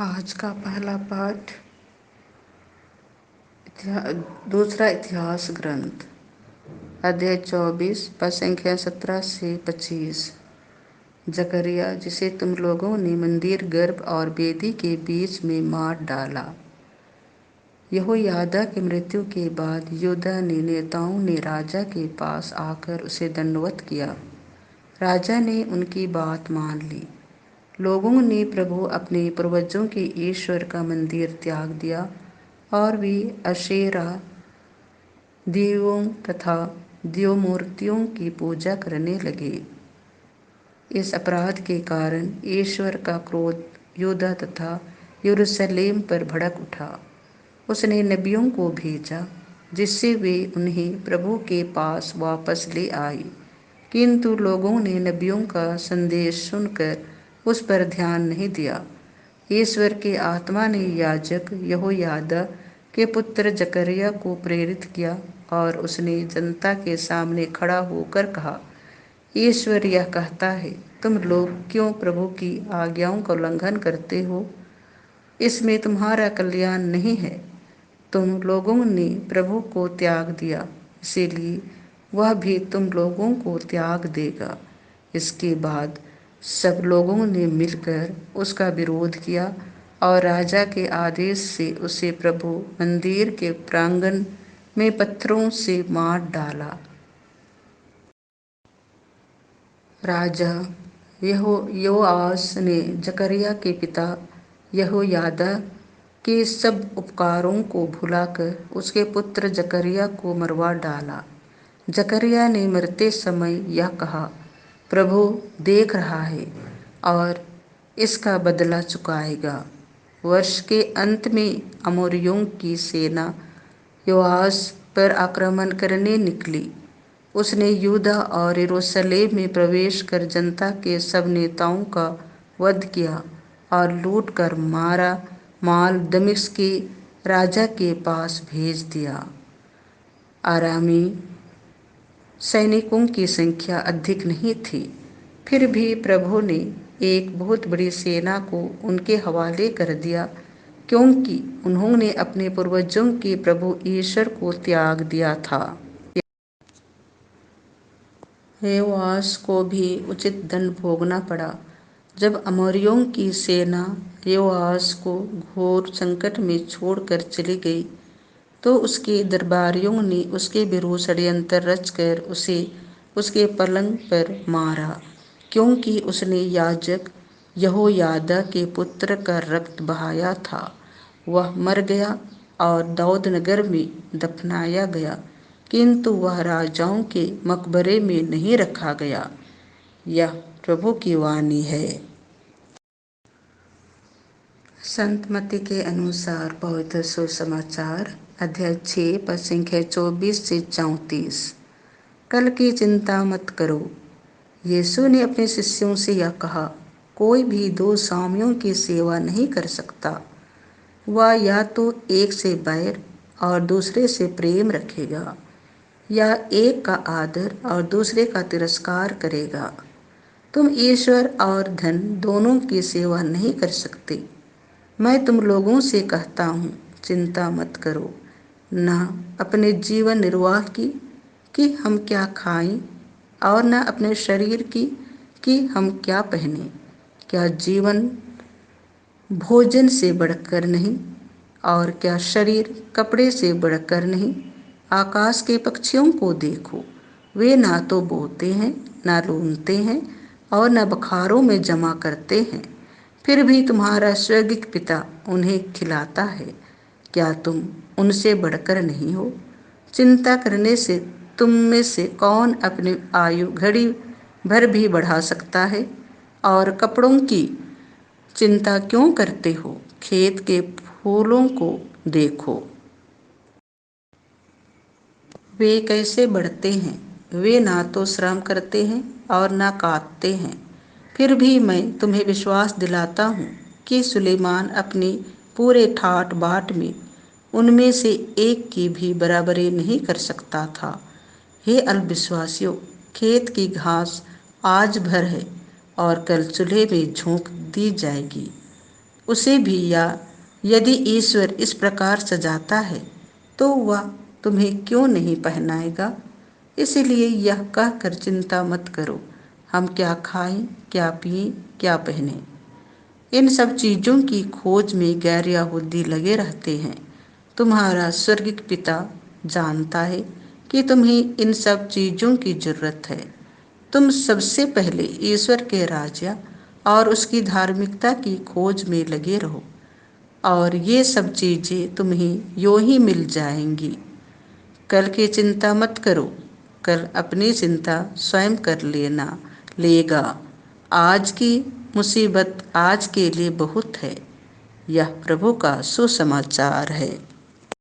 आज का पहला पाठ दूसरा इतिहास ग्रंथ अध्याय 24 पद संख्या 17 से 25। जकरिया जिसे तुम लोगों ने मंदिर गर्भ और वेदी के बीच में मार डाला। यहोयादा की मृत्यु के बाद यहूदा ने नेताओं ने राजा के पास आकर उसे दंडवत किया। राजा ने उनकी बात मान ली। लोगों ने प्रभु अपने पूर्वजों के ईश्वर का मंदिर त्याग दिया और वे अशेरा देवों तथा देव मूर्तियों की पूजा करने लगे। इस अपराध के कारण ईश्वर का क्रोध यहूदा तथा यरूशलेम पर भड़क उठा। उसने नबियों को भेजा जिससे वे उन्हें प्रभु के पास वापस ले आए, किंतु लोगों ने नबियों का संदेश सुनकर उस पर ध्यान नहीं दिया। ईश्वर की आत्मा ने याजक यहोयादा के पुत्र जकरिया को प्रेरित किया और उसने जनता के सामने खड़ा होकर कहा, ईश्वर यह कहता है, तुम लोग क्यों प्रभु की आज्ञाओं का उल्लंघन करते हो? इसमें तुम्हारा कल्याण नहीं है। तुम लोगों ने प्रभु को त्याग दिया, इसीलिए वह भी तुम लोगों को त्याग देगा। इसके बाद सब लोगों ने मिलकर उसका विरोध किया और राजा के आदेश से उसे प्रभु मंदिर के प्रांगण में पत्थरों से मार डाला। राजा योआस ने जकरिया के पिता यहोयादा के सब उपकारों को भुलाकर उसके पुत्र जकरिया को मरवा डाला। जकरिया ने मरते समय यह कहा, प्रभु देख रहा है और इसका बदला चुकाएगा। वर्ष के अंत में अमोरियों की सेना योआस पर आक्रमण करने निकली। उसने यहूदा और यरूशलेम में प्रवेश कर जनता के सब नेताओं का वध किया और लूट कर मारा माल दमिश्क के राजा के पास भेज दिया। आरामी सैनिकों की संख्या अधिक नहीं थी, फिर भी प्रभु ने एक बहुत बड़ी सेना को उनके हवाले कर दिया, क्योंकि उन्होंने अपने पूर्वजों के प्रभु ईश्वर को त्याग दिया था। योआस को भी उचित दंड भोगना पड़ा। जब अमोरियों की सेना योआस को घोर संकट में छोड़कर चली गई, तो उसके दरबारियों ने उसके विरुद्ध षड्यंत्र रचकर उसे उसके पलंग पर मारा, क्योंकि उसने याजक यहोयादा के पुत्र का रक्त बहाया था। वह मर गया और दाऊद नगर में दफनाया गया, किंतु वह राजाओं के मकबरे में नहीं रखा गया। यह प्रभु की वाणी है। संत मत्ती के अनुसार पवित्र सुसमाचार अध्याय 6 पद संख्या 24 से 34। कल की चिंता मत करो। यीशु ने अपने शिष्यों से यह कहा, कोई भी दो स्वामियों की सेवा नहीं कर सकता। वह या तो एक से बैर और दूसरे से प्रेम रखेगा, या एक का आदर और दूसरे का तिरस्कार करेगा। तुम ईश्वर और धन दोनों की सेवा नहीं कर सकते। मैं तुम लोगों से कहता हूँ, चिंता मत करो, न अपने जीवन निर्वाह की कि हम क्या खाएं, और न अपने शरीर की कि हम क्या पहने। क्या जीवन भोजन से बढ़कर नहीं, और क्या शरीर कपड़े से बढ़कर नहीं? आकाश के पक्षियों को देखो, वे ना तो बोते हैं, ना लूनते हैं और न बखारों में जमा करते हैं, फिर भी तुम्हारा स्वर्गीय पिता उन्हें खिलाता है। क्या तुम उनसे बढ़कर नहीं हो? चिंता करने से तुम में से कौन अपनी आयु घड़ी भर भी बढ़ा सकता है? और कपड़ों की चिंता क्यों करते हो? खेत के फूलों को देखो, वे कैसे बढ़ते हैं। वे ना तो श्रम करते हैं और ना काटते हैं। फिर भी मैं तुम्हें विश्वास दिलाता हूँ कि सुलेमान अपनी पूरे ठाट बाट में उनमें से एक की भी बराबरी नहीं कर सकता था। हे अल्पविश्वासियों, खेत की घास आज भर है और कल चूल्हे में झोंक दी जाएगी। उसे भी, या यदि ईश्वर इस प्रकार सजाता है तो वह तुम्हें क्यों नहीं पहनाएगा। इसलिए यह कहकर चिंता मत करो, हम क्या खाएं, क्या पिएं, क्या पहने। इन सब चीज़ों की खोज में गैर यहूदी लगे रहते हैं। तुम्हारा स्वर्गिक पिता जानता है कि तुम्हें इन सब चीज़ों की जरूरत है। तुम सबसे पहले ईश्वर के राज्य और उसकी धार्मिकता की खोज में लगे रहो, और ये सब चीज़ें तुम्हें यूं ही मिल जाएंगी। कल की चिंता मत करो, कल अपनी चिंता स्वयं कर लेगा। आज की मुसीबत आज के लिए बहुत है। यह प्रभु का सुसमाचार है।